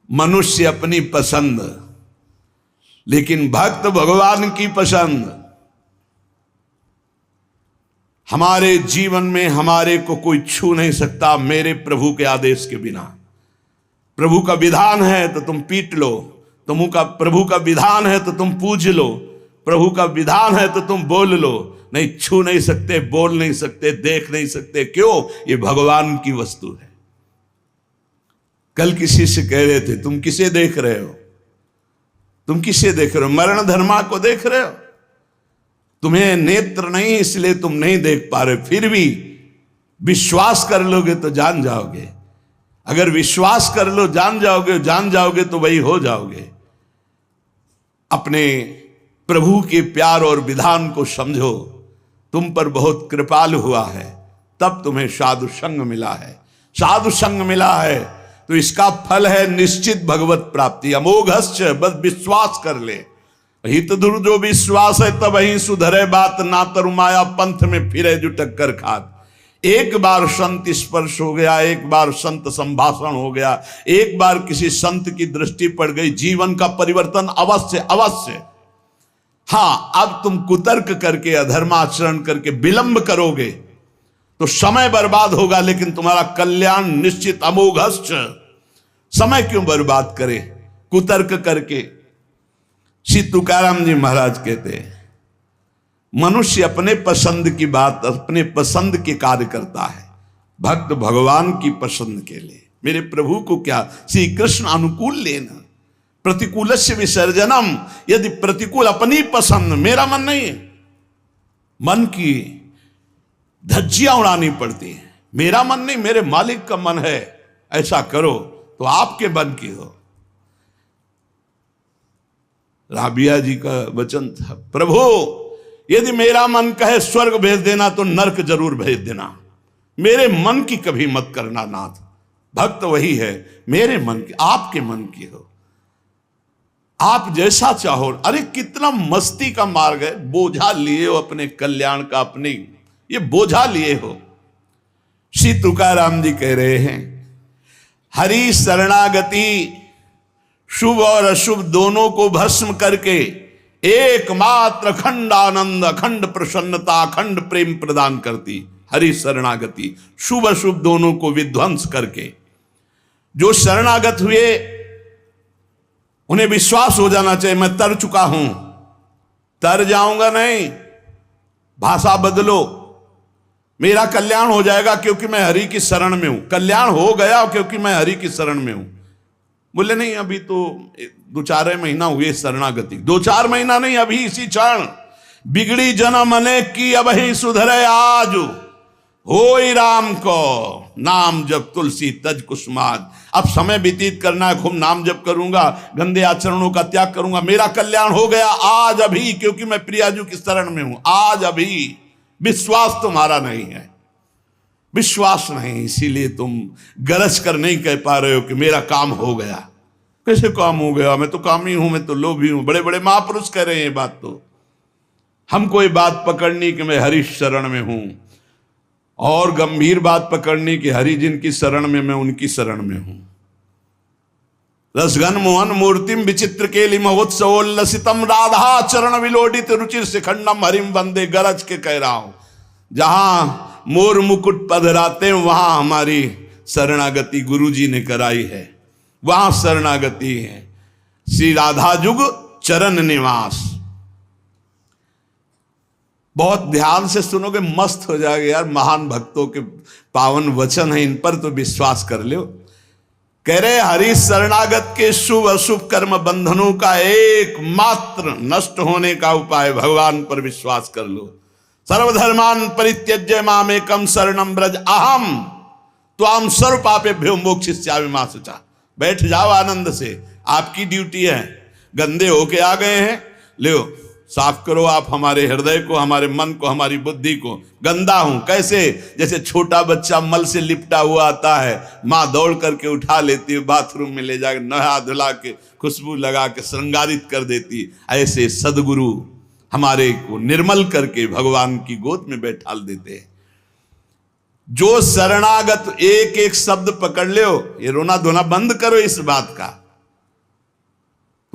मनुष्य अपनी पसंद, लेकिन भक्त भगवान की पसंद। हमारे जीवन में हमारे को कोई छू नहीं सकता मेरे प्रभु के आदेश के बिना। प्रभु का विधान है तो तुम पीट लो, प्रभु का विधान है तो तुम पूज लो, प्रभु का विधान है तो तुम बोल लो। नहीं, छू नहीं सकते, बोल नहीं सकते, देख नहीं सकते। क्यों? ये भगवान की वस्तु है। कल किसी से कह रहे थे, तुम किसे देख रहे हो? तुम किसे देख रहे हो? मरण धर्मा को देख रहे हो? तुम्हें नेत्र नहीं इसलिए तुम नहीं देख पा रहे, फिर भी विश्वास कर लोगे तो जान जाओगे। अगर विश्वास कर लो, जान जाओगे तो वही हो जाओगे। अपने प्रभु के प्यार और विधान को समझो। तुम पर बहुत कृपालु हुआ है, तब तुम्हें साधु संग मिला है। साधु संग मिला है तो इसका फल है निश्चित भगवत प्राप्ति। अमोघश्च, बस विश्वास कर ले। हित दुर जो विश्वास है तब ही सुधरे बात, ना तरुमाया पंथ में फिरे जो टक्कर खात। एक बार संत स्पर्श हो गया, एक बार संत संभाषण हो गया, एक बार किसी संत की दृष्टि पड़ गई, जीवन का परिवर्तन अवश्य अवश्य। हाँ, अब तुम कुतर्क करके, अधर्माचरण करके विलंब करोगे तो समय बर्बाद होगा, लेकिन तुम्हारा कल्याण निश्चित। अमोघश्च, समय क्यों बर्बाद करे कुतर्क करके? श्री तुकाराम जी महाराज कहते हैं, मनुष्य अपने पसंद की बात, अपने पसंद के कार्य करता है, भक्त भगवान की पसंद के लिए। मेरे प्रभु को क्या श्री कृष्ण अनुकूल लेना, प्रतिकूलस्य विसर्जनम। यदि प्रतिकूल अपनी पसंद, मेरा मन नहीं है, मन की धज्जियां उड़ानी पड़ती है। मेरा मन नहीं, मेरे मालिक का मन है, ऐसा करो तो आपके मन की हो। राबिया जी का वचन था, प्रभु यदि मेरा मन कहे स्वर्ग भेज देना तो नरक जरूर भेज देना, मेरे मन की कभी मत करना नाथ। भक्त वही है, मेरे मन की, आपके मन की हो, आप जैसा चाहो। अरे कितना मस्ती का मार्ग है, बोझा लिए हो अपने कल्याण का, अपने ये बोझा लिए हो। श्री तुकाराम जी कह रहे हैं, हरि शरणागति शुभ और अशुभ दोनों को भस्म करके एकमात्र अखंड आनंद, अखंड प्रसन्नता, अखंड प्रेम प्रदान करती। हरि शरणागति शुभ अशुभ दोनों को विध्वंस करके, जो शरणागत हुए उन्हें विश्वास हो जाना चाहिए, मैं तर चुका हूं, तर जाऊंगा नहीं, भाषा बदलो, मेरा कल्याण हो जाएगा क्योंकि मैं हरि की शरण में हूं। कल्याण हो गया क्योंकि मैं हरि की शरण में हूं। बोले नहीं, अभी तो 2-4 महीना हुए शरणागति, 2-4 महीना नहीं, अभी इसी क्षण। बिगड़ी जन्म अनेक की अब ही सुधरे आज, होई राम को नाम जब तुलसी तज कुसुमाज। अब समय व्यतीत करना है, खूब नाम जप करूंगा, गंदे आचरणों का त्याग करूंगा, मेरा कल्याण हो गया आज अभी, क्योंकि मैं प्रियाजू की शरण में हूं। आज अभी विश्वास तुम्हारा नहीं है, विश्वास नहीं, इसीलिए तुम गरज कर नहीं कह पा रहे हो कि मेरा काम हो गया। कैसे काम हो गया? मैं तो कामी हूं, मैं तो लोभी हूं। बड़े बड़े महापुरुष कह रहे हैं ये बात। तो हमको ये बात पकड़नी कि मैं हरि शरण में हूं, और गंभीर बात पकड़नी कि हरि जिनकी शरण में, मैं उनकी शरण में हूं। रसगन मोहन मूर्तिम विचित्र केलि महोत्सवोल्लसितम राधा चरण विलोडित रुचिर शिखंडम हरिम वंदे। गरज के कह रहा हूं, जहां मोर मुकुट पधराते वहां हमारी शरणागति गुरु जी ने कराई है, वहां शरणागति है। श्री राधा जुग चरण निवास। बहुत ध्यान से सुनोगे, मस्त हो जाएगा यार। महान भक्तों के पावन वचन है, इन पर तो विश्वास कर लो। कह रहे हरि शरणागत के शुभ अशुभ कर्म बंधनों का एकमात्र नष्ट होने का उपाय भगवान पर विश्वास कर लो। सर्वधर्मान परित्यज्य मामेकम शरणम ब्रज अहम त्वाम सर्व पापेभ्यो मोक्षयिष्यामि मा शुचा। बैठ जाओ आनंद से, आपकी ड्यूटी है। गंदे होके आ गए हैं, लो साफ करो आप हमारे हृदय को, हमारे मन को, हमारी बुद्धि को। गंदा हूं कैसे? जैसे छोटा बच्चा मल से लिपटा हुआ आता है, माँ दौड़ करके उठा लेती है, बाथरूम में ले जाकर नहा धुला के खुशबू लगा के श्रृंगारित कर देती। ऐसे सदगुरु हमारे को निर्मल करके भगवान की गोद में बैठाल देते हैं। जो शरणागत, एक एक शब्द पकड़ लो, ये रोना धोना बंद करो इस बात का।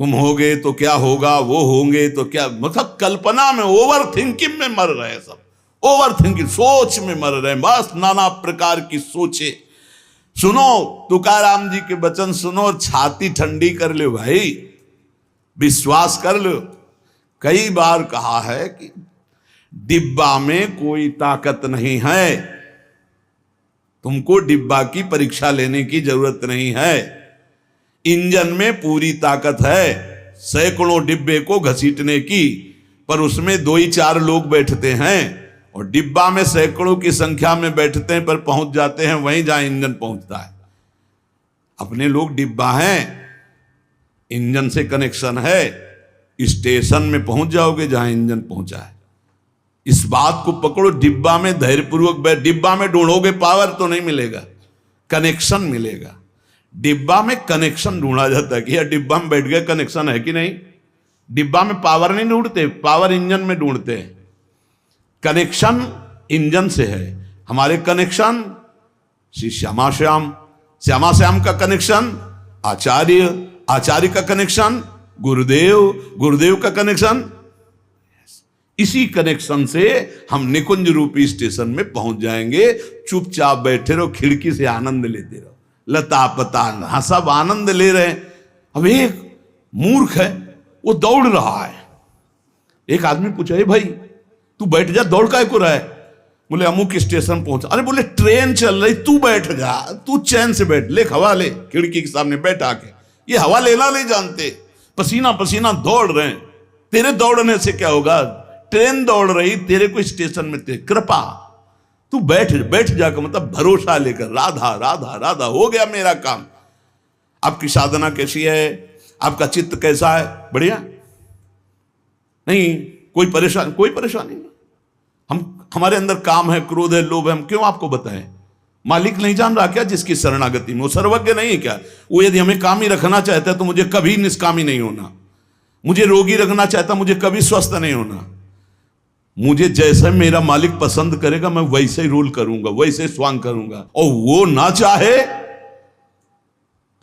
तुम होगे तो क्या होगा, वो होंगे तो क्या, मतलब कल्पना में, ओवर थिंकिंग में मर रहे हैं सब, ओवर थिंकिंग, सोच में मर रहे हैं, बस नाना प्रकार की सोचे। सुनो तुकाराम जी के वचन सुनो, छाती ठंडी कर लो भाई, विश्वास कर लो। कई बार कहा है कि डिब्बा में कोई ताकत नहीं है, तुमको डिब्बा की परीक्षा लेने की जरूरत नहीं है, इंजन में पूरी ताकत है सैकड़ों डिब्बे को घसीटने की, पर उसमें 2 ही 4 लोग बैठते हैं, और डिब्बा में सैकड़ों की संख्या में बैठते हैं पर पहुंच जाते हैं वहीं जहां इंजन पहुंचता है। अपने लोग डिब्बा हैं, इंजन से कनेक्शन है, स्टेशन में पहुंच जाओगे जहां इंजन पहुंचा है। इस बात को पकड़ो, डिब्बा में धैर्यपूर्वक बैठ, डिब्बा में ढूंढोगे पावर तो नहीं मिलेगा, कनेक्शन मिलेगा। डिब्बा में कनेक्शन ढूंढा जाता है कि यार डिब्बा में बैठ गए, कनेक्शन है कि नहीं। डिब्बा में पावर नहीं ढूंढते, पावर इंजन में ढूंढते हैं, कनेक्शन इंजन से है। हमारे कनेक्शन श्री श्यामा श्याम, श्यामा श्याम का कनेक्शन आचार्य, आचार्य का कनेक्शन गुरुदेव, गुरुदेव का कनेक्शन, इसी कनेक्शन से हम निकुंज रूपी स्टेशन में पहुंच जाएंगे। चुपचाप बैठे रहो, खिड़की से आनंद लेते रहो, लता पता सब आनंद ले रहे हैं। अब एक मूर्ख है, वो दौड़ रहा है। एक आदमी पूछा, ए भाई तू बैठ जा, दौड़ काहे को रहा है? बोले अमुक स्टेशन पहुंचा। अरे बोले ट्रेन चल रही, तू बैठ जा, तू चैन से बैठ, ले हवा ले, खिड़की के सामने बैठ आके। ये हवा लेना नहीं जानते, पसीना पसीना दौड़ रहे हैं। तेरे दौड़ने से क्या होगा, ट्रेन दौड़ रही, तेरे को स्टेशन में तेरे कृपा, तू बैठ बैठ जाकर, मतलब भरोसा लेकर, राधा राधा राधा, हो गया मेरा काम। आपकी साधना कैसी है, आपका चित्त कैसा है, बढ़िया नहीं, कोई परेशानी नहीं। हमारे अंदर काम है, क्रोध है, लोभ है, हम क्यों आपको बताएं? मालिक नहीं जान रहा क्या जिसकी शरणागति में? वो सर्वज्ञ नहीं है क्या? वो यदि हमें काम ही रखना चाहता है तो मुझे कभी निष्कामी नहीं होना, मुझे रोगी रखना चाहता, मुझे कभी स्वस्थ नहीं होना। मुझे जैसे मेरा मालिक पसंद करेगा मैं वैसे ही रोल करूंगा, वैसे स्वांग करूंगा, और वो ना चाहे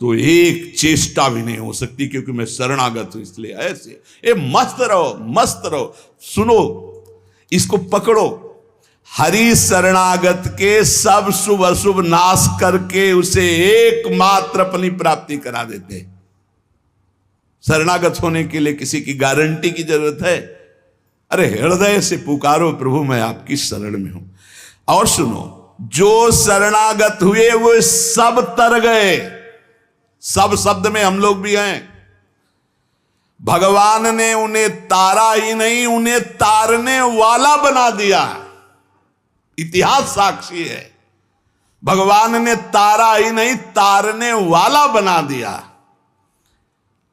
तो एक चेष्टा भी नहीं हो सकती, क्योंकि मैं शरणागत हूं। इसलिए ऐसे ए मस्त रहो, मस्त रहो। सुनो, इसको पकड़ो, हरि शरणागत के सब शुभ अशुभ नाश करके उसे एकमात्र अपनी प्राप्ति करा देते। शरणागत होने के लिए किसी की गारंटी की जरूरत है? अरे हृदय से पुकारो, प्रभु मैं आपकी शरण में हूं। और सुनो, जो शरणागत हुए वो सब तर गए। सब शब्द में हम लोग भी हैं। भगवान ने उन्हें तारा ही नहीं, उन्हें तारने वाला बना दिया। इतिहास साक्षी है, भगवान ने तारा ही नहीं, तारने वाला बना दिया।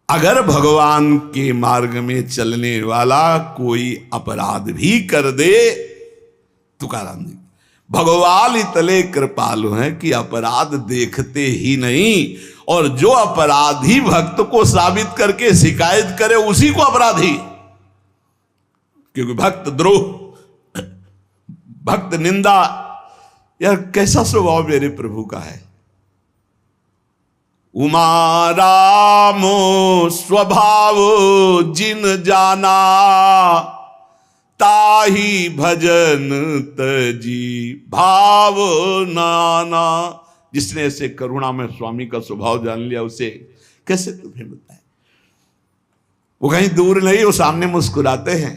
अगर भगवान के मार्ग में चलने वाला कोई अपराध भी कर दे, तुकाराम जी, भगवान इतने कृपालु हैं कि अपराध देखते ही नहीं, और जो अपराधी भक्त को साबित करके शिकायत करे उसी को अपराधी, क्योंकि भक्त द्रोह, भक्त निंदा, यार कैसा स्वभाव मेरे प्रभु का है। उमा रामो स्वभाव जिन जाना, ताही भजन तजी भाव नाना। जिसने ऐसे करुणा में स्वामी का स्वभाव जान लिया, उसे कैसे तुम्हें बताएं। वो कहीं दूर नहीं, वो सामने मुस्कुराते हैं।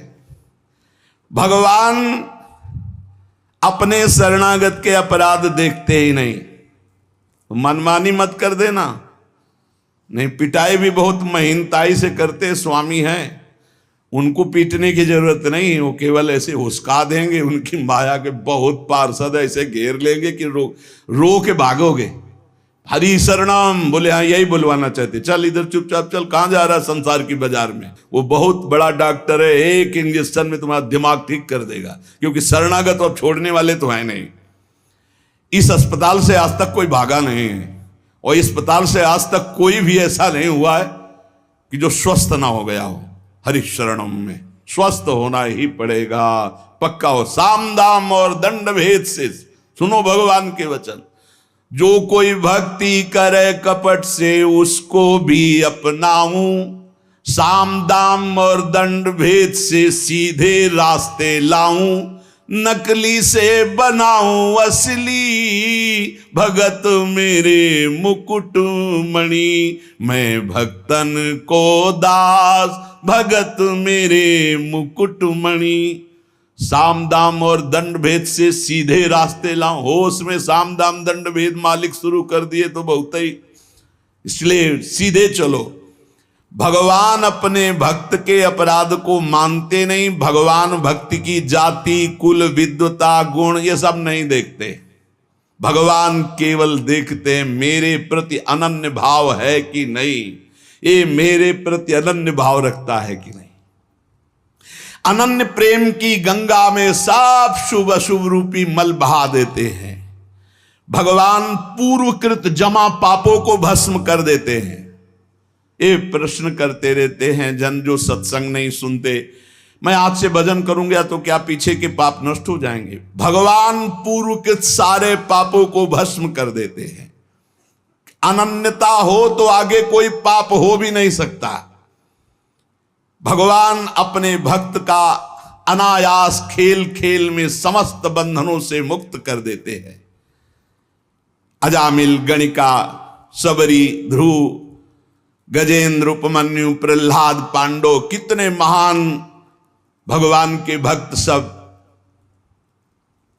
भगवान अपने शरणागत के अपराध देखते ही नहीं। तो मनमानी मत कर देना, नहीं पिटाई भी बहुत महीनताई से करते स्वामी हैं, उनको पीटने की जरूरत नहीं, वो केवल ऐसे हुस्का देंगे। उनकी माया के बहुत पार्षद ऐसे घेर लेंगे कि रो के भागोगे। हरि शरणम बोले, हाँ यही बुलवाना चाहते, चल इधर चुपचाप चल, कहां जा रहा है संसार की बाजार में। वो बहुत बड़ा डॉक्टर है, एक इंजेक्शन में तुम्हारा दिमाग ठीक कर देगा, क्योंकि शरणागत और छोड़ने वाले तो है नहीं। इस अस्पताल से आज तक कोई भागा नहीं है, और इस अस्पताल से आज तक कोई भी ऐसा नहीं हुआ है कि जो स्वस्थ ना हो गया हो। हरि शरणम में स्वस्थ होना ही पड़ेगा, पक्का हो। साम दाम और दंड भेद से सुनो भगवान के वचन। जो कोई भक्ति करे कपट से, उसको भी अपनाऊं, साम दाम और दंड भेद से सीधे रास्ते लाऊं, नकली से बनाऊं असली, भगत मेरे मुकुट मणि, मैं भक्तन को दास, भगत मेरे मुकुट मणि। साम दाम और दंड भेद से सीधे रास्ते लाऊं, होश में साम दाम दंड भेद मालिक शुरू कर दिए तो बहुत ही, इसलिए सीधे चलो। भगवान अपने भक्त के अपराध को मानते नहीं, भगवान भक्ति की जाति कुल विद्वता गुण ये सब नहीं देखते। भगवान केवल देखते हैं मेरे प्रति अनन्य भाव है कि नहीं, ये मेरे प्रति अनन्य भाव रखता है कि नहीं। अनन्य प्रेम की गंगा में सब शुभ अशुभ रूपी मल बहा देते हैं। भगवान पूर्वकृत जमा पापों को भस्म कर देते हैं। ये प्रश्न करते रहते हैं जन जो सत्संग नहीं सुनते, मैं आज से भजन करूंगा तो क्या पीछे के पाप नष्ट हो जाएंगे? भगवान पूर्वकृत सारे पापों को भस्म कर देते हैं। अनन्यता हो तो आगे कोई पाप हो भी नहीं सकता। भगवान अपने भक्त का अनायास खेल खेल में समस्त बंधनों से मुक्त कर देते हैं। अजामिल, गणिका, सबरी, ध्रुव, गजेंद्र, उपमन्यु, प्रहलाद, पांडव, कितने महान भगवान के भक्त, सब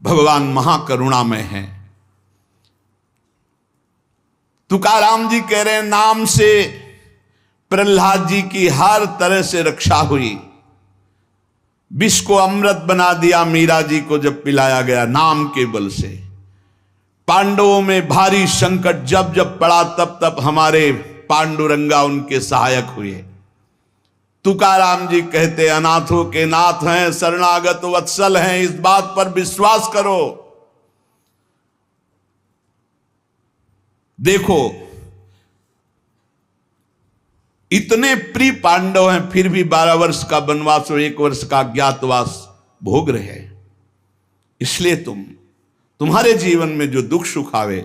भगवान महाकरुणामय हैं। तुकाराम जी कह रहे हैं नाम से प्रहलाद जी की हर तरह से रक्षा हुई। विष को अमृत बना दिया मीरा जी को जब पिलाया गया नाम के बल से। पांडवों में भारी संकट जब जब पड़ा तब तब हमारे पांडुरंगा उनके सहायक हुए। तुकाराम जी कहते अनाथों के नाथ हैं, शरणागत वत्सल हैं, इस बात पर विश्वास करो। देखो इतने प्रिय पांडव हैं फिर भी 12 वर्ष का वनवास और 1 वर्ष का अज्ञातवास भोग रहे हैं। इसलिए तुम्हारे जीवन में जो दुख सुख आवे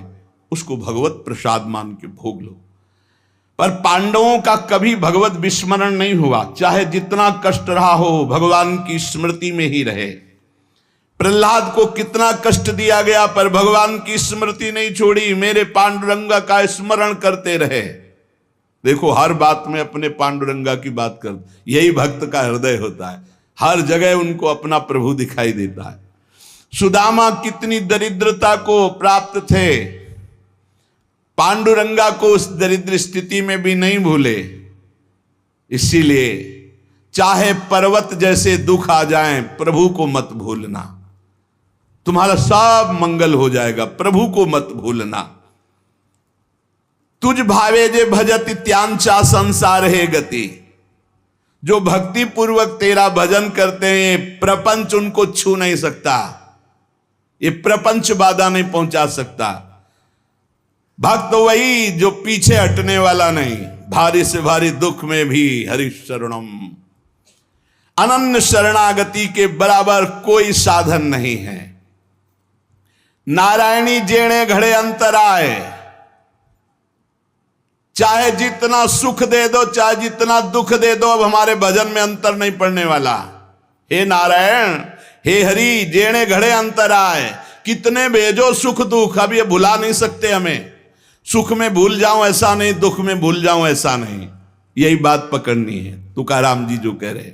उसको भगवत प्रसाद मान के भोग लो। पर पांडवों का कभी भगवत विस्मरण नहीं हुआ, चाहे जितना कष्ट रहा हो भगवान की स्मृति में ही रहे। प्रहलाद को कितना कष्ट दिया गया पर भगवान की स्मृति नहीं छोड़ी, मेरे पांडुरंगा का स्मरण करते रहे। देखो हर बात में अपने पांडुरंगा की बात कर, यही भक्त का हृदय होता है। हर जगह उनको अपना प्रभु दिखाई देता है। सुदामा कितनी दरिद्रता को प्राप्त थे, पांडुरंगा को उस दरिद्र स्थिति में भी नहीं भूले। इसीलिए चाहे पर्वत जैसे दुख आ जाएं, प्रभु को मत भूलना, तुम्हारा सब मंगल हो जाएगा। प्रभु को मत भूलना। तुझ भावे जे भजति त्यांचा संसार है गति। जो भक्ति पूर्वक तेरा भजन करते हैं प्रपंच उनको छू नहीं सकता, ये प्रपंच बाधा नहीं पहुंचा सकता। भक्त वही जो पीछे हटने वाला नहीं, भारी से भारी दुख में भी हरि शरणम। अनन्य शरणागति के बराबर कोई साधन नहीं है। नारायणी जेणे घड़े अंतराय, चाहे जितना सुख दे दो चाहे जितना दुख दे दो, अब हमारे भजन में अंतर नहीं पड़ने वाला। हे नारायण, हे हरि, जेणे घड़े अंतराय, कितने भेजो सुख दुख, अब ये भुला नहीं सकते हमें। सुख में भूल जाऊं ऐसा नहीं, दुख में भूल जाऊं ऐसा नहीं, यही बात पकड़नी है। तुकाराम जी जो कह रहे,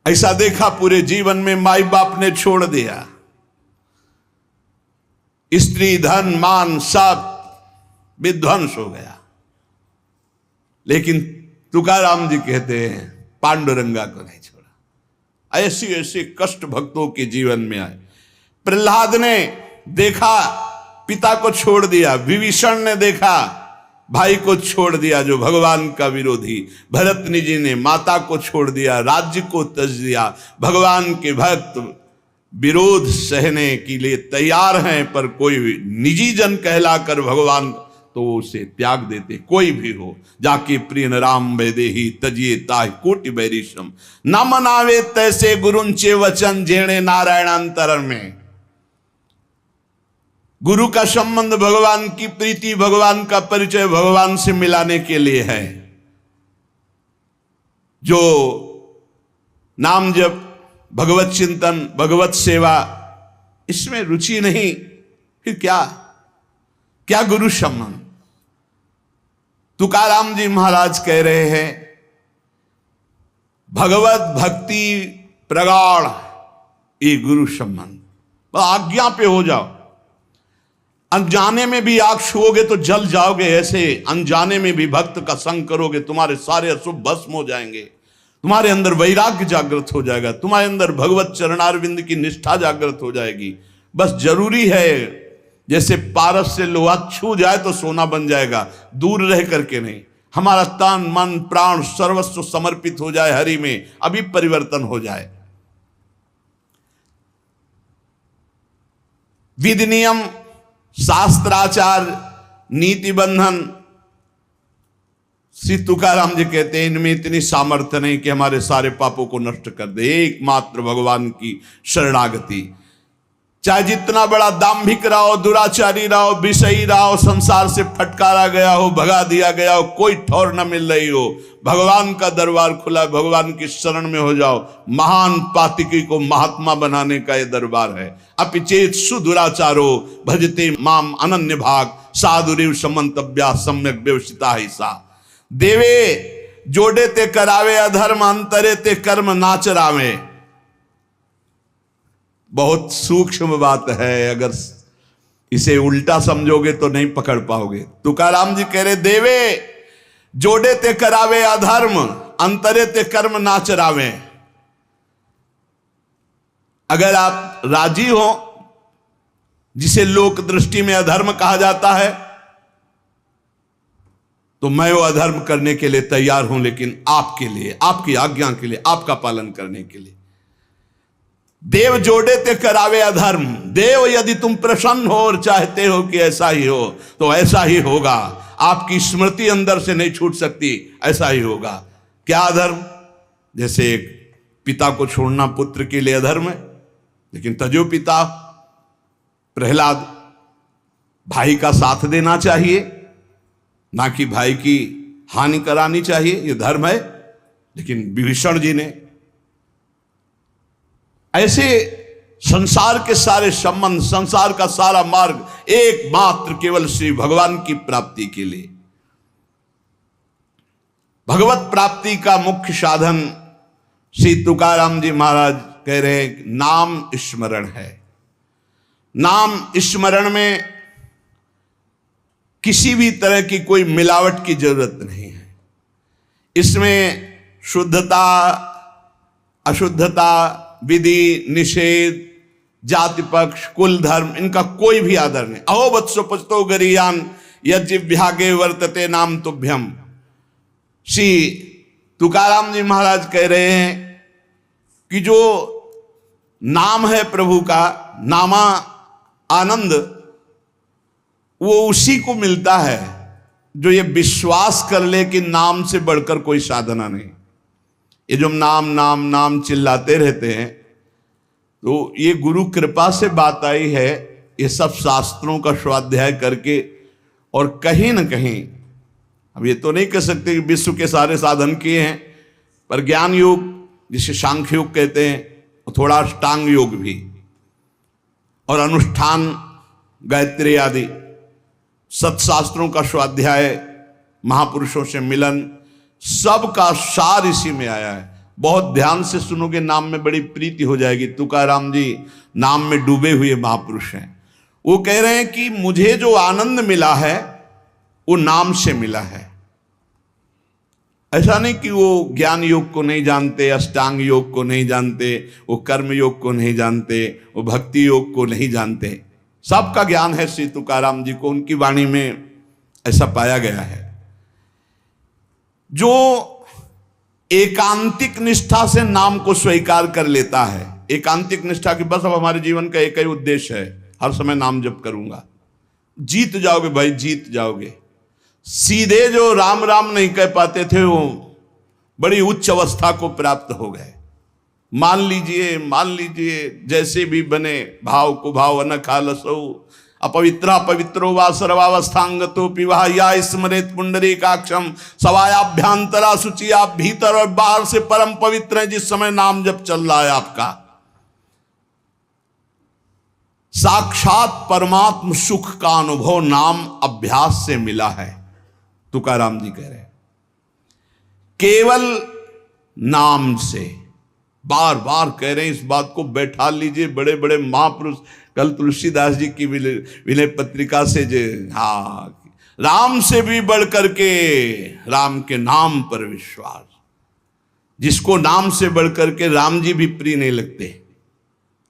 ऐसा देखा पूरे जीवन में माई बाप ने छोड़ दिया, स्त्री धन मान सब विध्वंस हो गया, लेकिन तुकाराम जी कहते हैं पांडुरंगा को नहीं छोड़ा। ऐसी ऐसी कष्ट भक्तों के जीवन में आए। प्रहलाद ने देखा पिता को छोड़ दिया, विभीषण ने देखा भाई को छोड़ दिया जो भगवान का विरोधी, भरतनी जी ने माता को छोड़ दिया, राज्य को त्यज दिया। भगवान के भक्त विरोध सहने के लिए तैयार हैं, पर कोई निजी जन कहलाकर भगवान तो उसे त्याग देते। कोई भी हो जाके प्रिय राम वैदेही तजिए ताहि कोटि बैरिशम, न मनावे तैसे गुरुंचे वचन जेणे नारायण अंतरण में। गुरु का संबंध भगवान की प्रीति, भगवान का परिचय भगवान से मिलाने के लिए है। जो नाम जप, भगवत चिंतन, भगवत सेवा, इसमें रुचि नहीं, फिर क्या गुरु संबंध। तुकाराम जी महाराज कह रहे हैं, भगवत भक्ति प्रगाढ़ ये गुरु संबंध। आज्ञा पे हो जाओ, अनजाने में भी आग छुओगे तो जल जाओगे, ऐसे अनजाने में भी भक्त का संग करोगे, तुम्हारे सारे अशुभ भस्म हो जाएंगे, तुम्हारे अंदर वैराग्य जागृत हो जाएगा, तुम्हारे अंदर भगवत चरणारविंद की निष्ठा जागृत हो जाएगी। बस जरूरी है, जैसे पारस से लोहा छू जाए तो सोना बन जाएगा, दूर रह करके नहीं। हमारा तन मन प्राण सर्वस्व समर्पित हो जाए हरि में, अभी परिवर्तन हो जाए। विधि नियम, शास्त्राचार, नीति बंधन, श्री तुकाराम जी कहते हैं इनमें इतनी सामर्थ्य नहीं कि हमारे सारे पापों को नष्ट कर दे। एकमात्र भगवान की शरणागति, चाहे जितना बड़ा दाम्भिक रहा हो, दुराचारी रहा हो, विषयी रहा हो, संसार से फटकारा गया हो, भगा दिया गया हो, कोई ठौर न मिल रही हो, भगवान का दरबार खुला, भगवान की शरण में हो जाओ। महान पातिकी को महात्मा बनाने का यह दरबार है। अपिचेत सुदुराचारो भजते माम अनन्य भाग, साधुरिव समंतव्या सम्यक व्यवसिता ही सा। देवे जोड़े ते करावे अधर्म, अंतरे ते कर्म नाचरावे। बहुत सूक्ष्म बात है, अगर इसे उल्टा समझोगे तो नहीं पकड़ पाओगे। तुकाराम जी कह रहे, देवे जोड़े ते करावे अधर्म, अंतरे ते कर्म नाचरावे। अगर आप राजी हो, जिसे लोक दृष्टि में अधर्म कहा जाता है, तो मैं वो अधर्म करने के लिए तैयार हूं, लेकिन आपके लिए, आपकी आज्ञा के लिए, आपका पालन करने के लिए। देव जोड़े ते करावे अधर्म। देव यदि तुम प्रसन्न हो और चाहते हो कि ऐसा ही हो, तो ऐसा ही होगा। आपकी स्मृति अंदर से नहीं छूट सकती, ऐसा ही होगा। क्या अधर्म? जैसे एक पिता को छोड़ना पुत्र के लिए अधर्म है, लेकिन तजो पिता प्रहलाद, भाई का साथ देना चाहिए, ना कि भाई की हानि करानी चाहिए, यह धर्म है। लेकिन विभीषण जी ने ऐसे संसार के सारे संबंध, संसार का सारा मार्ग एकमात्र केवल श्री भगवान की प्राप्ति के लिए। भगवत प्राप्ति का मुख्य साधन श्री तुकाराम जी महाराज कह रहे हैं, नाम स्मरण है। नाम स्मरण में किसी भी तरह की कोई मिलावट की जरूरत नहीं है। इसमें शुद्धता, अशुद्धता, विधि निषेध, जाति पक्ष, कुल धर्म, इनका कोई भी आदर नहीं। अहो वत्सो पचतो गरीयान यज्ञ विभागे वर्तते नाम तुभ्यम। श्री तुकाराम जी महाराज कह रहे हैं कि जो नाम है प्रभु का, नामा आनंद, वो उसी को मिलता है जो ये विश्वास कर ले कि नाम से बढ़कर कोई साधना नहीं। ये जो नाम नाम नाम चिल्लाते रहते हैं, तो ये गुरु कृपा से बात आई है। ये सब शास्त्रों का स्वाध्याय करके, और कहीं ना कहीं, अब ये तो नहीं कह सकते कि विश्व के सारे साधन किए हैं, पर ज्ञान योग जिसे सांख्य योग कहते हैं, थोड़ा अष्टांग योग भी, और अनुष्ठान, गायत्री आदि सत्शास्त्रों का स्वाध्याय, महापुरुषों से मिलन, सबका सार इसी में आया है। बहुत ध्यान से सुनोगे, नाम में बड़ी प्रीति हो जाएगी। तुकाराम जी नाम में डूबे हुए महापुरुष हैं। वो कह रहे हैं कि मुझे जो आनंद मिला है वो नाम से मिला है। ऐसा नहीं कि वो ज्ञान योग को नहीं जानते, अष्टांग योग को नहीं जानते, वो कर्म योग को नहीं जानते, वो भक्ति योग को नहीं जानते। सबका ज्ञान है श्री तुकाराम जी को, उनकी वाणी में ऐसा पाया गया है। जो एकांतिक निष्ठा से नाम को स्वीकार कर लेता है, एकांतिक निष्ठा की बस अब हमारे जीवन का एक ही उद्देश्य है, हर समय नाम जप करूंगा, जीत जाओगे भाई, जीत जाओगे। सीधे जो राम राम नहीं कह पाते थे, वो बड़ी उच्च अवस्था को प्राप्त हो गए। मान लीजिए जैसे भी बने, भाव को भाव न खालसो, अपवित्र पवित्रो वा सर्वावस्थांगतो पिवा या स्मरेत पुंडरीकाक्षम सवायाभ्यांतरा शुचि। आप भीतर और बाहर से परम पवित्र हैं जिस समय नाम जब चल रहा है आपका। साक्षात परमात्म सुख का अनुभव नाम अभ्यास से मिला है, तुकाराम जी कह रहे हैं। केवल नाम से, बार बार कह रहे हैं इस बात को, बैठा लीजिए। बड़े बड़े महापुरुष, कल तुलसीदास जी की विनय पत्रिका से जो, हाँ, राम से भी बढ़ करके राम के नाम पर विश्वास। जिसको नाम से बढ़ करके राम जी भी प्रिय नहीं लगते,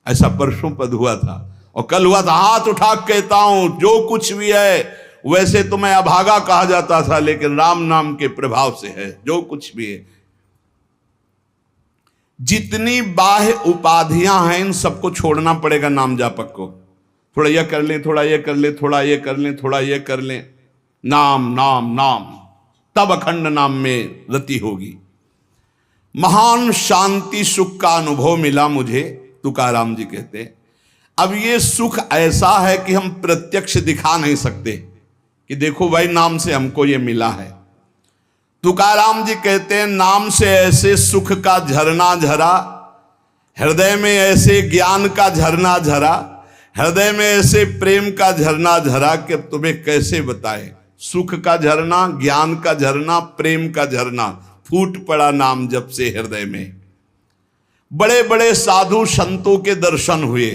ऐसा परसों पद हुआ था। और कल हुआ था, हाथ उठा कहता हूं जो कुछ भी है, वैसे तो मैं अभागा कहा जाता था, लेकिन राम नाम के प्रभाव से है जो कुछ भी है। जितनी बाह्य उपाधियां हैं इन सबको छोड़ना पड़ेगा नाम जापक को। थोड़ा यह कर लें, थोड़ा यह कर लें, थोड़ा यह कर लें, थोड़ा यह कर लें, नाम नाम नाम, तब अखंड नाम में रति होगी। महान शांति सुख का अनुभव मिला मुझे, तुकाराम जी कहते। अब ये सुख ऐसा है कि हम प्रत्यक्ष दिखा नहीं सकते कि देखो भाई नाम से हमको ये मिला है। तुकाराम जी कहते हैं नाम से ऐसे सुख का झरना झरा, हृदय में ऐसे ज्ञान का झरना झरा, हृदय में ऐसे प्रेम का झरना झरा कि अब तुम्हें कैसे बताएं। सुख का झरना, ज्ञान का झरना, प्रेम का झरना फूट पड़ा नाम जब से हृदय में। बड़े बड़े साधु संतों के दर्शन हुए।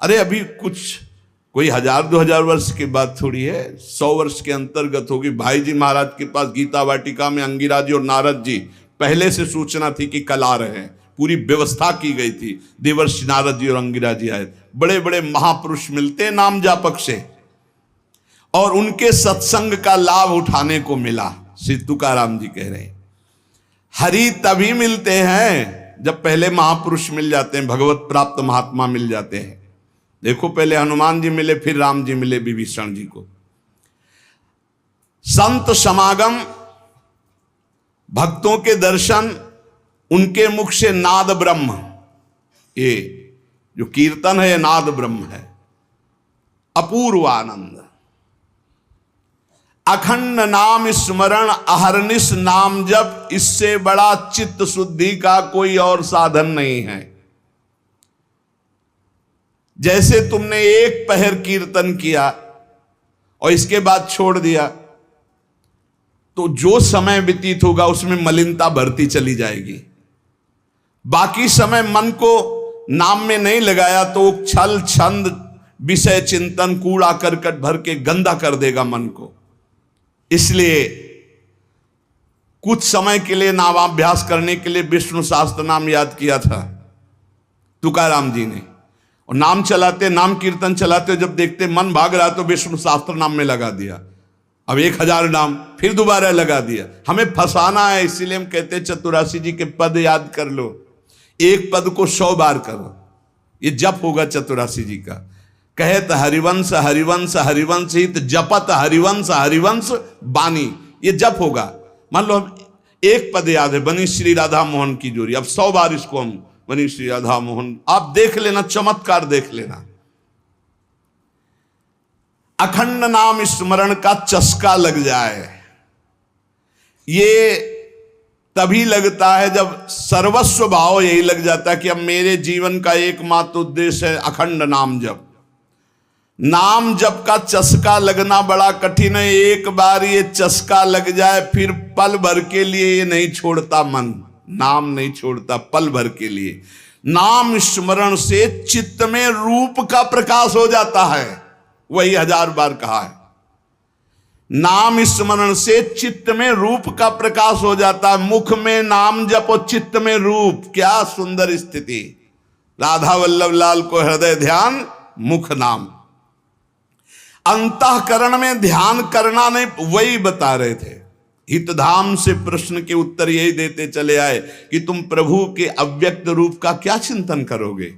अरे अभी कुछ कोई 1000-2000 वर्ष की बात थोड़ी है, 100 वर्ष के अंतर्गत होगी। भाई जी महाराज के पास गीता वाटिका में अंगिरा जी और नारद जी, पहले से सूचना थी कि कल आ रहे हैं, पूरी व्यवस्था की गई थी। देवर्षि नारद जी और अंगिरा जी आए। बड़े बड़े महापुरुष मिलते नाम जापक से, और उनके सत्संग का लाभ उठाने को मिला। श्री तुकाराम जी कह रहे हैं हरि तभी मिलते हैं जब पहले महापुरुष मिल जाते हैं, भगवत प्राप्त महात्मा मिल जाते हैं। देखो पहले हनुमान जी मिले, फिर राम जी मिले विभीषण जी को। संत समागम, भक्तों के दर्शन, उनके मुख से नाद ब्रह्म, ये जो कीर्तन है ये नाद ब्रह्म है। अपूर्व आनंद, अखंड नाम स्मरण, अहरनिश नाम जप, इससे बड़ा चित्त शुद्धि का कोई और साधन नहीं है। जैसे तुमने एक पहर कीर्तन किया और इसके बाद छोड़ दिया, तो जो समय व्यतीत होगा उसमें मलिनता बढ़ती चली जाएगी। बाकी समय मन को नाम में नहीं लगाया तो छल छंद विषय चिंतन कूड़ा करकट भर के गंदा कर देगा मन को। इसलिए कुछ समय के लिए नामाभ्यास करने के लिए विष्णु सहस्त्र नाम याद किया था तुकाराम जी ने, और नाम चलाते, नाम कीर्तन चलाते, जब देखते मन भाग रहा तो विष्णु सहस्त्र नाम में लगा दिया। अब 1000 नाम फिर दोबारा लगा दिया। हमें फंसाना है, इसीलिए हम कहते हैं चतुरासी जी के पद याद कर लो, एक पद को 100 बार करो, ये जप होगा चतुरासी जी का। कहत हरिवंश हरिवंश हरिवंश हित, जपत हरिवंश हरिवंश बानी, ये जप होगा। मान लो एक पद याद है, बनी श्री राधा मोहन की जोड़ी, अब 100 बार इसको हम बनी श्री राधा मोहन, आप देख लेना, चमत्कार देख लेना। अखंड नाम स्मरण का चस्का लग जाए, ये तभी लगता है जब सर्वस्व भाव यही लग जाता है कि अब मेरे जीवन का एकमात्र उद्देश्य है अखंड नाम जप। नाम जप का चस्का लगना बड़ा कठिन है। एक बार ये चस्का लग जाए फिर पल भर के लिए ये नहीं छोड़ता मन, नाम नहीं छोड़ता पल भर के लिए। नाम स्मरण से चित्त में रूप का प्रकाश हो जाता है, वही 1000 बार कहा है। नाम स्मरण से चित्त में रूप का प्रकाश हो जाता है। मुख में नाम जप और चित्त में रूप, क्या सुंदर स्थिति। राधा वल्लभ लाल को हृदय ध्यान, मुख नाम। अंतःकरण में ध्यान करना नहीं, वही बता रहे थे। हितधाम से प्रश्न के उत्तर यही देते चले आए कि तुम प्रभु के अव्यक्त रूप का क्या चिंतन करोगे।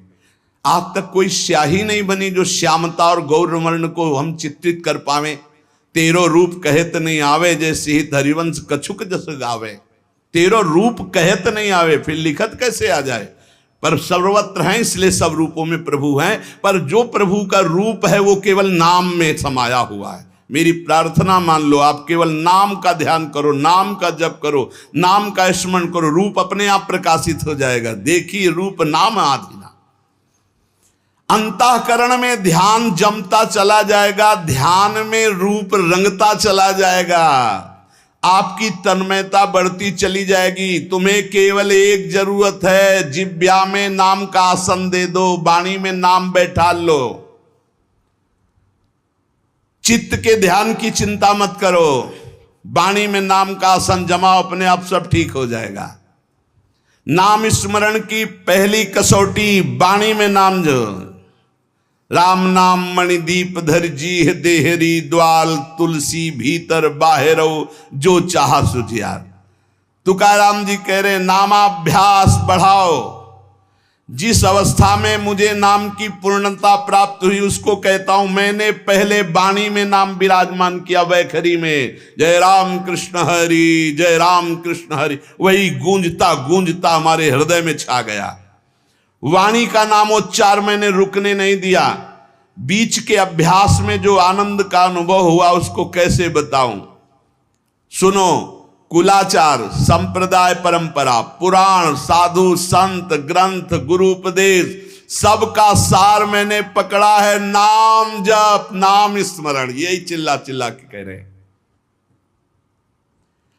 आज तक कोई स्याही नहीं बनी जो श्यामता और गौरवर्ण को हम चित्रित कर पावे। तेरो रूप कहत नहीं आवे, जैसे हित हरिवंश कछुक जस गावे। तेरो रूप कहत नहीं आवे, फिर लिखत कैसे आ जाए। पर सर्वत्र हैं, इसलिए सब रूपों में प्रभु हैं। पर जो प्रभु का रूप है वो केवल नाम में समाया हुआ है। मेरी प्रार्थना मान लो, आप केवल नाम का ध्यान करो, नाम का जप करो, नाम का स्मरण करो, रूप अपने आप प्रकाशित हो जाएगा। देखिए रूप नाम आधीना। अंतःकरण में ध्यान जमता चला जाएगा, ध्यान में रूप रंगता चला जाएगा, आपकी तन्मयता बढ़ती चली जाएगी। तुम्हें केवल एक जरूरत है, जिह्वा में नाम का आसन दे दो, वाणी में नाम बैठा लो। चित्त के ध्यान की चिंता मत करो, वाणी में नाम का आसन जमाओ, अपने आप सब ठीक हो जाएगा। नाम स्मरण की पहली कसौटी वाणी में नाम जो, राम नाम मणिदीप धर जी देहरी द्वाल, तुलसी भीतर बाहरो जो चाहा सुझियार। तुकाराम जी कह रहे नामाभ्यास बढ़ाओ। जिस अवस्था में मुझे नाम की पूर्णता प्राप्त हुई उसको कहता हूं मैंने पहले वाणी में नाम विराजमान किया, वैखरी में जय राम कृष्ण हरि, जय राम कृष्ण हरि, वही गूंजता गूंजता हमारे हृदय में छा गया। वाणी का नामोच्चार मैंने रुकने नहीं दिया। बीच के अभ्यास में जो आनंद का अनुभव हुआ उसको कैसे बताऊं। सुनो, कुलाचार, संप्रदाय, परंपरा, पुराण, साधु, संत, ग्रंथ, गुरु उपदेश, सबका सार मैंने पकड़ा है। नाम जप, नाम स्मरण, यही चिल्ला चिल्ला के कह रहे हैं।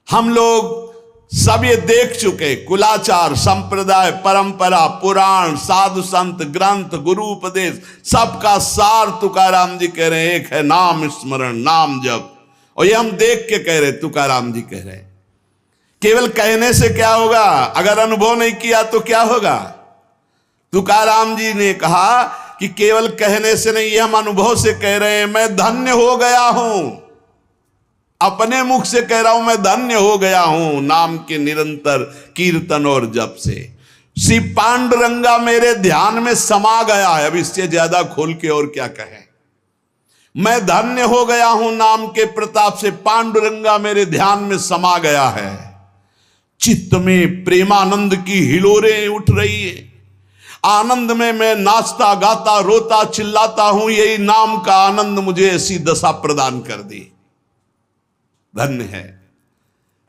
हम लोग सब ये देख चुके, कुलाचार, संप्रदाय, परंपरा, पुराण, साधु संत, ग्रंथ, गुरु उपदेश, सबका सार तुकाराम जी कह रहे हैं एक है नाम स्मरण, नाम जप। और ये हम देख के कह रहे, तुकाराम जी कह रहे। केवल कहने से क्या होगा, अगर अनुभव नहीं किया तो क्या होगा। तुकाराम जी ने कहा कि केवल कहने से नहीं, ये हम अनुभव से कह रहे हैं। मैं धन्य हो गया हूं, अपने मुख से कह रहा हूं मैं धन्य हो गया हूं नाम के निरंतर कीर्तन और जप से। श्री पांडुरंगा मेरे ध्यान में समा गया है। अब इससे ज्यादा खोल के और क्या कहें। मैं धन्य हो गया हूं नाम के प्रताप से, पांडुरंगा मेरे ध्यान में समा गया है। चित्त में प्रेमानंद की हिलोरें उठ रही है। आनंद में मैं नाचता गाता रोता चिल्लाता हूं। यही नाम का आनंद मुझे ऐसी दशा प्रदान कर दी। धन्य है,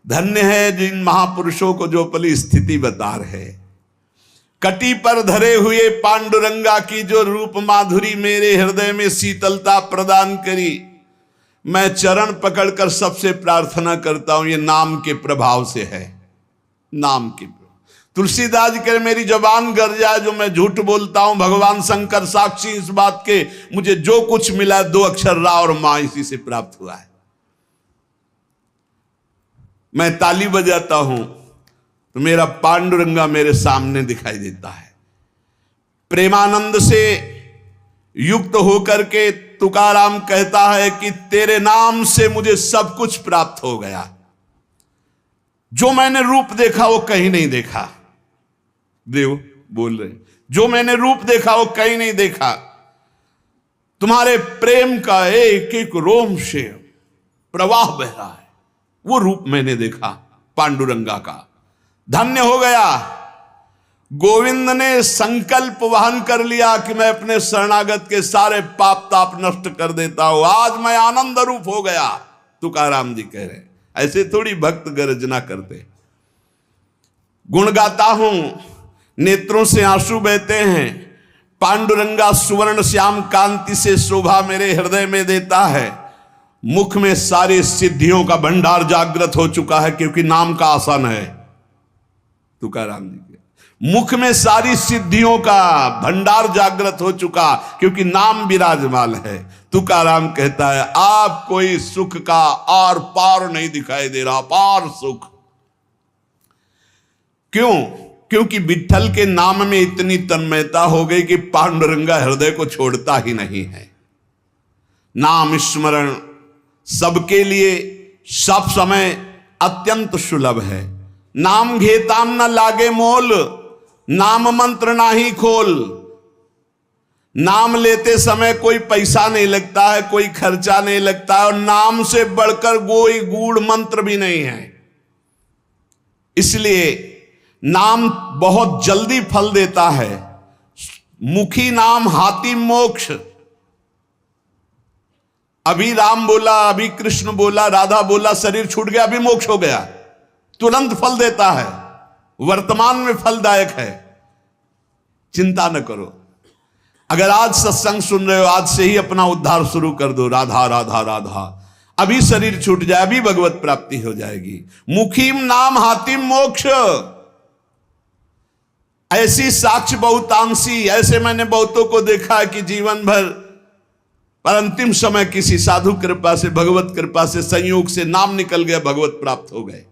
धन्य है जिन महापुरुषों को जो पली स्थिति बता रहे। कटी पर धरे हुए पांडुरंगा की जो रूप माधुरी मेरे हृदय में शीतलता प्रदान करी। मैं चरण पकड़कर सबसे प्रार्थना करता हूं, ये नाम के प्रभाव से है। नाम के तुलसीदास जी कहे मेरी जबान गर जाए जो मैं झूठ बोलता हूं, भगवान शंकर साक्षी इस बात के, मुझे जो कुछ मिला 2 अक्षर रा और मां इसी से प्राप्त हुआ है। मैं ताली बजाता हूं तो मेरा पांडुरंगा मेरे सामने दिखाई देता है। प्रेमानंद से युक्त होकर के तुकाराम कहता है कि तेरे नाम से मुझे सब कुछ प्राप्त हो गया। जो मैंने रूप देखा वो कहीं नहीं देखा। देव बोल रहे, जो मैंने रूप देखा वो कहीं नहीं देखा। तुम्हारे प्रेम का एक एक रोम से प्रवाह बह रहा है, वो रूप मैंने देखा पांडुरंगा का। धन्य हो गया। गोविंद ने संकल्प वहन कर लिया कि मैं अपने शरणागत के सारे पाप ताप नष्ट कर देता हूं। आज मैं आनंद रूप हो गया, तुकाराम जी कह रहे। ऐसे थोड़ी भक्त गर्जना करते। गुण गाता हूं, नेत्रों से आंसू बहते हैं। पांडुरंगा सुवर्ण श्याम कांति से शोभा मेरे हृदय में देता है। मुख में सारी सिद्धियों का भंडार जागृत हो चुका है, क्योंकि नाम का आसन है। तुकाराम जी के मुख में सारी सिद्धियों का भंडार जागृत हो चुका, क्योंकि नाम विराजमान है। तुकाराम कहता है आप कोई सुख का आर पार नहीं दिखाई दे रहा, पार सुख। क्यों? क्योंकि विठ्ठल के नाम में इतनी तन्मयता हो गई कि पांडुरंगा हृदय को छोड़ता ही नहीं है। नाम स्मरण सबके लिए सब समय अत्यंत सुलभ है। नाम घेताम न लागे मोल, नाम मंत्र ना ही खोल। नाम लेते समय कोई पैसा नहीं लगता है, कोई खर्चा नहीं लगता है, और नाम से बढ़कर कोई गूढ़ मंत्र भी नहीं है। इसलिए नाम बहुत जल्दी फल देता है। मुखी नाम हाथी मोक्ष। अभी राम बोला, अभी कृष्ण बोला, राधा बोला, शरीर छूट गया, अभी मोक्ष हो गया, तुरंत फल देता है, वर्तमान में फलदायक है। चिंता न करो। अगर आज सत्संग सुन रहे हो, आज से ही अपना उद्धार शुरू कर दो। राधा राधा राधा, अभी शरीर छूट जाए, अभी भगवत प्राप्ति हो जाएगी। मुखीम नाम हातिम मोक्ष। ऐसी साक्ष्य बहुतांशी, ऐसे मैंने बहुतों को देखा है कि जीवन भर पर अंतिम समय किसी साधु कृपा से, भगवत कृपा से, संयोग से नाम निकल गया, भगवत प्राप्त हो गए।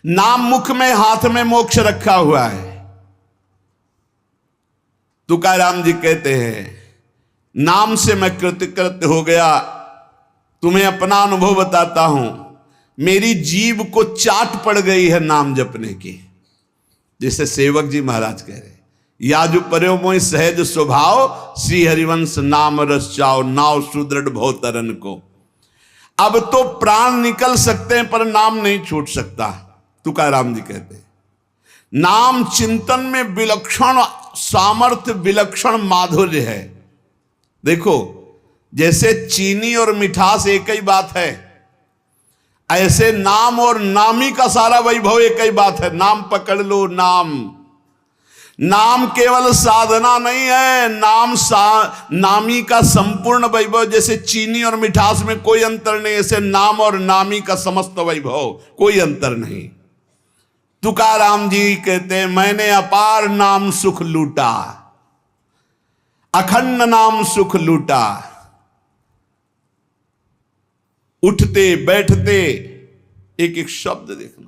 नाम मुख में, हाथ में मोक्ष रखा हुआ है। तुकाराम जी कहते हैं, नाम से मैं कृतकृत्य हो गया। तुम्हें अपना अनुभव बताता हूं, मेरी जीभ को चाट पड़ गई है नाम जपने की। जैसे सेवक जी महाराज कह रहे, या जो पर्यो मोहि सहज स्वभाव, श्री हरिवंश नाम रस चाओ, नाव सुदृढ़ भव तरन को। अब तो प्राण निकल सकते हैं पर नाम नहीं छूट सकता। तुकाराम जी कहते हैं, नाम चिंतन में विलक्षण सामर्थ्य, विलक्षण माधुर्य है। देखो, जैसे चीनी और मिठास एक ही बात है, ऐसे नाम और नामी का सारा वैभव एक ही बात है। नाम पकड़ लो। नाम केवल साधना नहीं है, नामी का संपूर्ण वैभव। जैसे चीनी और मिठास में कोई अंतर नहीं, ऐसे नाम और नामी का समस्त वैभव, कोई अंतर नहीं। तुकाराम जी कहते हैं, मैंने अपार नाम सुख लूटा, अखंड नाम सुख लूटा। उठते बैठते एक एक शब्द देखना,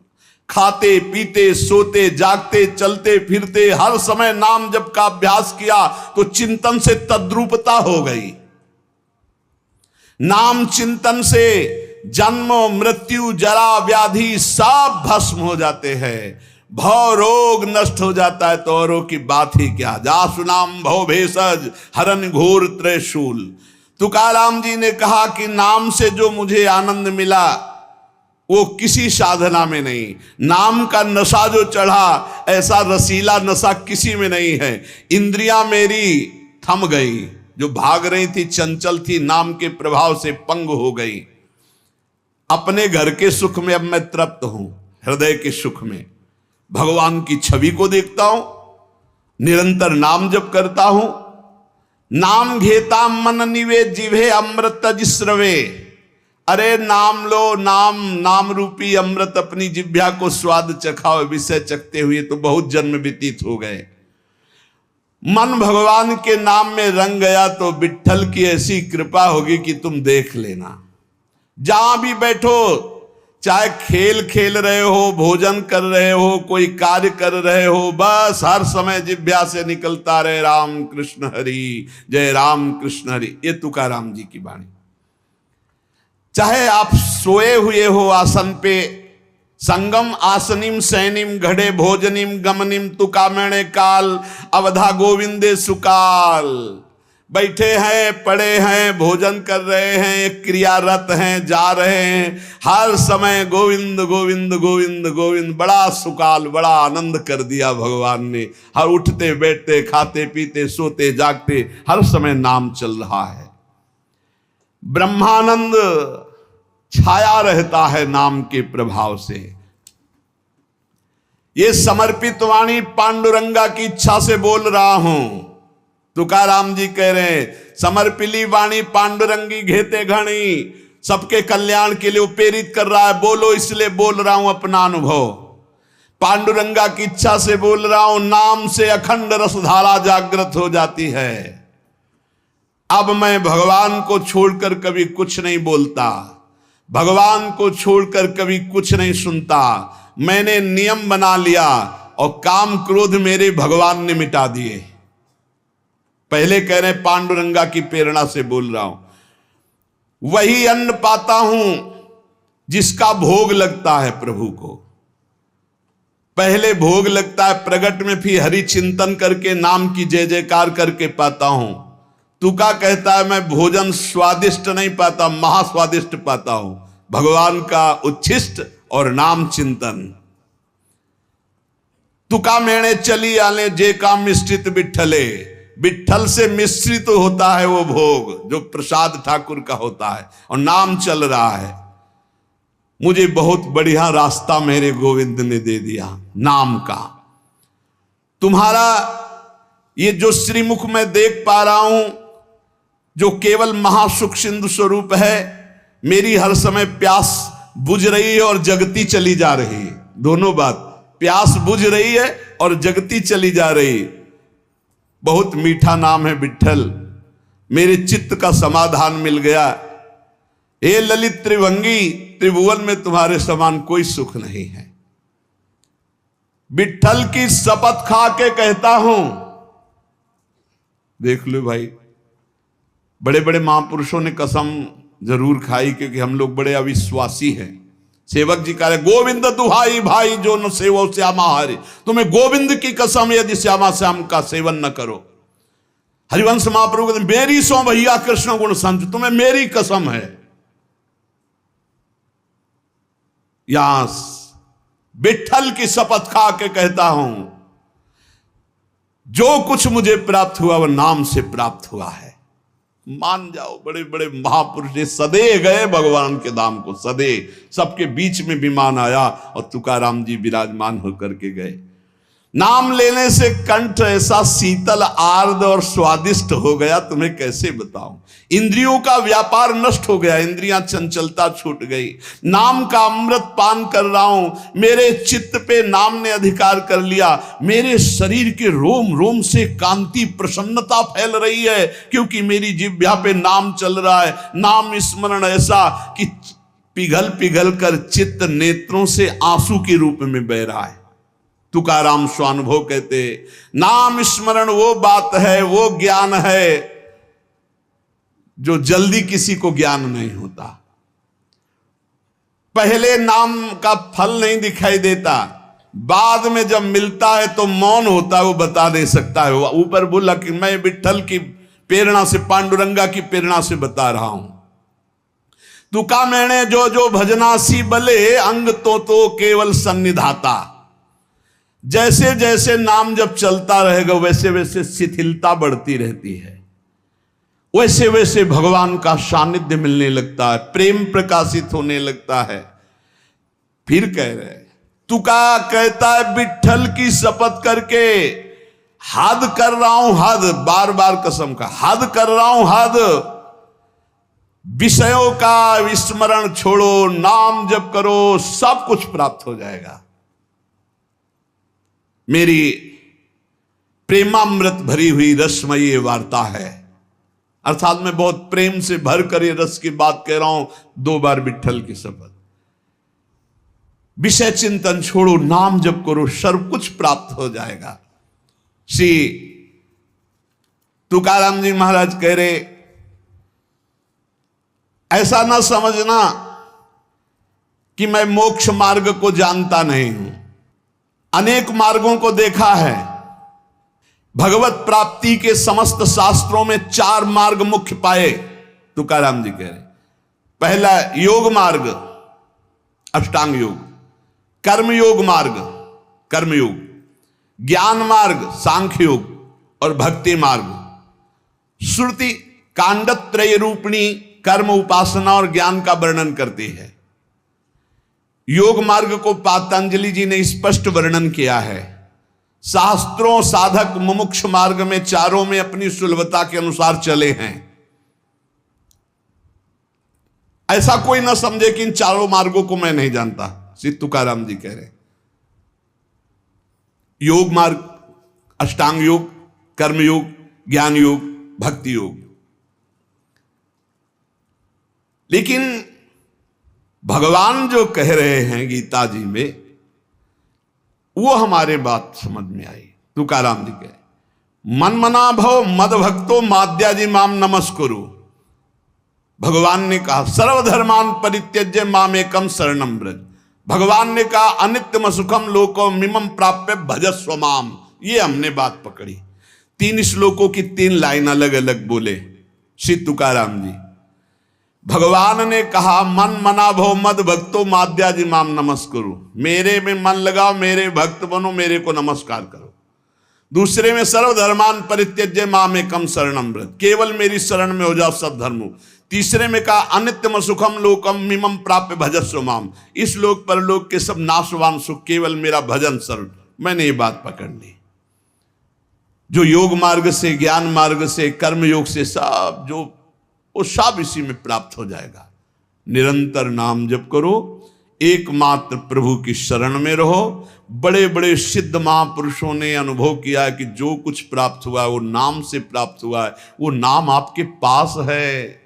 खाते पीते सोते जागते चलते फिरते हर समय नाम जप का अभ्यास किया तो चिंतन से तद्रूपता हो गई। नाम चिंतन से जन्म मृत्यु जरा व्याधि सब भस्म हो जाते हैं, भव रोग नष्ट हो जाता है। तो औरों की बात ही क्या, जासु नाम भव भेषज हरन घोर त्रिशूल। तुकाराम जी ने कहा कि नाम से जो मुझे आनंद मिला वो किसी साधना में नहीं। नाम का नशा जो चढ़ा, ऐसा रसीला नशा किसी में नहीं है। इंद्रियां मेरी थम गई, जो भाग रही थी, चंचल थी, नाम के प्रभाव से पंग हो गई। अपने घर के सुख में अब मैं तृप्त हूं, हृदय के सुख में भगवान की छवि को देखता हूं, निरंतर नाम जप करता हूं। नाम घेता मन निवे जिभे अमृत जिस्रवे। अरे नाम लो, नाम रूपी अमृत अपनी जिह्वा को स्वाद चखाओ। विषय चखते हुए तो बहुत जन्म व्यतीत हो गए। मन भगवान के नाम में रंग गया तो विट्ठल की ऐसी कृपा होगी कि तुम देख लेना। जहां भी बैठो, चाहे खेल खेल रहे हो, भोजन कर रहे हो, कोई कार्य कर रहे हो, बस हर समय जिह्वा से निकलता रहे राम कृष्ण हरि, जय राम कृष्ण हरि। ये तुकाराम जी की वाणी। चाहे आप सोए हुए हो आसन पे, संगम आसनिम सैनिम घड़े भोजनिम गमनिम तुकामणे काल अवधा गोविंदे सुकाल। बैठे हैं, पड़े हैं, भोजन कर रहे हैं, क्रियारत हैं, जा रहे हैं, हर समय गोविंद गोविंद गोविंद गोविंद। बड़ा सुकाल, बड़ा आनंद कर दिया भगवान ने। हर उठते बैठते, खाते पीते, सोते जागते, हर समय नाम चल रहा है। ब्रह्मानंद छाया रहता है नाम के प्रभाव से। ये समर्पित वाणी पांडुरंगा की इच्छा से बोल रहा हूं। तुकाराम जी कह रहे हैं, समर्पिली वाणी पांडुरंगी घेते घणी। सबके कल्याण के लिए प्रेरित कर रहा है, बोलो इसलिए बोल रहा हूं अपना अनुभव। पांडुरंगा की इच्छा से बोल रहा हूं। नाम से अखंड रसधारा जागृत हो जाती है। अब मैं भगवान को छोड़कर कभी कुछ नहीं बोलता, भगवान को छोड़कर कभी कुछ नहीं सुनता। मैंने नियम बना लिया और काम क्रोध मेरे भगवान ने मिटा दिए। पहले कह रहे पांडुरंगा की प्रेरणा से बोल रहा हूं। वही अन्न पाता हूं जिसका भोग लगता है प्रभु को। पहले भोग लगता है प्रगट में, फिर हरि चिंतन करके नाम की जय जयकार करके पाता हूं। तुका कहता है मैं भोजन स्वादिष्ट नहीं पाता, महास्वादिष्ट पाता हूं। भगवान का उच्छिष्ट और नाम चिंतन। तुका मेणे चली आले जे का मिश्रित बिठले। बिठल से मिश्रित होता है वो भोग जो प्रसाद ठाकुर का होता है, और नाम चल रहा है। मुझे बहुत बढ़िया रास्ता मेरे गोविंद ने दे दिया नाम का। तुम्हारा ये जो श्रीमुख में देख पा रहा हूं, जो केवल महासुख सिंधु स्वरूप है, मेरी हर समय प्यास बुझ रही है और जगती चली जा रही है। दोनों बात, प्यास बुझ रही है और जगती चली जा रही। बहुत मीठा नाम है विठ्ठल, मेरे चित्त का समाधान मिल गया। हे ललित त्रिभंगी, त्रिभुवन में तुम्हारे समान कोई सुख नहीं है। विठ्ठल की शपथ खा के कहता हूं, देख लो भाई, बड़े बड़े महापुरुषों ने कसम जरूर खाई, क्योंकि हम लोग बड़े अविश्वासी हैं। सेवक जी कह रहे, गोविंद दुहाई भाई जो न सेवो श्यामा हरि। तुम्हें गोविंद की कसम यदि श्यामा श्याम का सेवन न करो। हरिवंश महाप्रभु कहते, मेरी सो भैया कृष्ण गुण संत, तुम्हें मेरी कसम है। यहां विठ्ठल की शपथ खा के कहता हूं, जो कुछ मुझे प्राप्त हुआ वह नाम से प्राप्त हुआ है। मान जाओ, बड़े बड़े महापुरुष सदे गए भगवान के धाम को, सदे सबके बीच में विमान आया और तुकाराम जी विराजमान होकर के गए। नाम लेने से कंठ ऐसा शीतल आर्द और स्वादिष्ट हो गया, तुम्हें कैसे बताऊं। इंद्रियों का व्यापार नष्ट हो गया, इंद्रियां चंचलता छूट गई। नाम का अमृत पान कर रहा हूं, मेरे चित्त पे नाम ने अधिकार कर लिया। मेरे शरीर के रोम रोम से कांति प्रसन्नता फैल रही है, क्योंकि मेरी जिह्वा पे नाम चल रहा है। नाम स्मरण ऐसा कि पिघल पिघल कर चित्त नेत्रों से आंसू के रूप में बह रहा है। तुकाराम स्वानुभव कहते, नाम स्मरण वो बात है, वो ज्ञान है जो जल्दी किसी को ज्ञान नहीं होता। पहले नाम का फल नहीं दिखाई देता, बाद में जब मिलता है तो मौन होता है, वो बता नहीं सकता है। ऊपर बोला कि मैं विठ्ठल की प्रेरणा से, पांडुरंगा की प्रेरणा से बता रहा हूं। तुका मैंने जो जो भजनासी बले, अंग तो केवल सन्निधाता। जैसे जैसे नाम जब चलता रहेगा वैसे वैसे शिथिलता बढ़ती रहती है, वैसे वैसे भगवान का सानिध्य मिलने लगता है, प्रेम प्रकाशित होने लगता है। फिर कह रहे, तुका कहता है विठ्ठल की शपथ करके, हद कर रहा हूं, हद, बार बार कसम का, हद कर रहा हूं, हद। विषयों का विस्मरण छोड़ो, नाम जप करो, सब कुछ प्राप्त हो जाएगा। मेरी प्रेमामृत भरी हुई रसमयी वार्ता है, अर्थात मैं बहुत प्रेम से भर कर ये रस की बात कह रहा हूं। 2 बार विठ्ठल की शपथ। विषय चिंतन छोड़ो, नाम जप करो, सर्व कुछ प्राप्त हो जाएगा। श्री तुकाराम जी महाराज कह रहे, ऐसा ना समझना कि मैं मोक्ष मार्ग को जानता नहीं हूं। अनेक मार्गों को देखा है। भगवत प्राप्ति के समस्त शास्त्रों में 4 मार्ग मुख्य पाए, तुकाराम जी कह रहे। पहला योग मार्ग, अष्टांग योग। कर्म योग मार्ग, कर्मयोग। ज्ञान मार्ग, सांख्य योग। और भक्ति मार्ग। श्रुति कांडत्रय रूपिणी कर्म, उपासना और ज्ञान का वर्णन करती है। योग मार्ग को पातंजलि जी ने स्पष्ट वर्णन किया है। शास्त्रों साधक मुमुक्ष मार्ग में चारों में अपनी सुलभता के अनुसार चले हैं। ऐसा कोई ना समझे कि इन चारों मार्गों को मैं नहीं जानता, श्री तुकाराम जी कह रहे। योग मार्ग, अष्टांग योग, कर्म योग, ज्ञान योग, भक्ति योग। लेकिन भगवान जो कह रहे हैं गीता जी में, वो हमारे बात समझ में आई। तुकाराम जी कहे, मन मना भव मद भक्तो माद्याजी माम नमस्कुरु। भगवान ने कहा सर्वधर्मान परित्यज्य माम एकम शरणम ब्रज। भगवान ने कहा अनित्यम सुखम लोको मिमम प्राप्य भजस्व माम। ये हमने बात पकड़ी। 3 श्लोकों की 3 लाइन अलग अलग बोले श्री तुकाराम जी। भगवान ने कहा मन मना भो मद भक्तो माद्याजी माम नमस्कुरु, मेरे में मन लगाओ, मेरे भक्त बनो, मेरे को नमस्कार करो। दूसरे में सर्वधर्मान परित्यज्य माम एकम शरणम व्रत, केवल मेरी शरण में हो जाओ सब धर्मों। तीसरे में कहा अनित्यम सुखम लोकम मिमम प्राप्य भजस्व माम, इस लोक पर लोक के सब नाशवान सुख केवल मेरा भजन शरण। मैंने ये बात पकड़ ली। जो योग मार्ग से, ज्ञान मार्ग से, कर्म योग से सब जो वो सब इसी में प्राप्त हो जाएगा। निरंतर नाम जप करो, एकमात्र प्रभु की शरण में रहो। बड़े बड़े सिद्ध महापुरुषों ने अनुभव किया कि जो कुछ प्राप्त हुआ है वो नाम से प्राप्त हुआ है। वो नाम आपके पास है।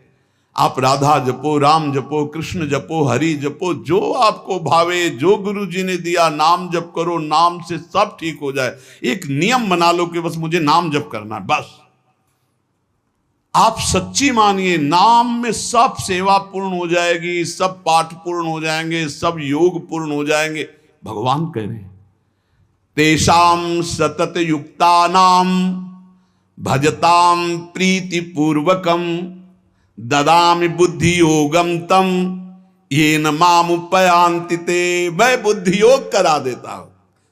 आप राधा जपो, राम जपो, कृष्ण जपो, हरि जपो, जो आपको भावे, जो गुरु जी ने दिया नाम जप करो, नाम से सब ठीक हो जाए। एक नियम बना लो कि बस मुझे नाम जप करना है, बस। आप सच्ची मानिए, नाम में सब सेवा पूर्ण हो जाएगी, सब पाठ पूर्ण हो जाएंगे, सब योग पूर्ण हो जाएंगे। भगवान कह रहे हैं तेषाम सतत युक्तानाम भजताम प्रीति पूर्वकम ददामि बुद्धि योगम तम ये न माम उपयांति ते, मैं बुद्धि योग करा देता हूं।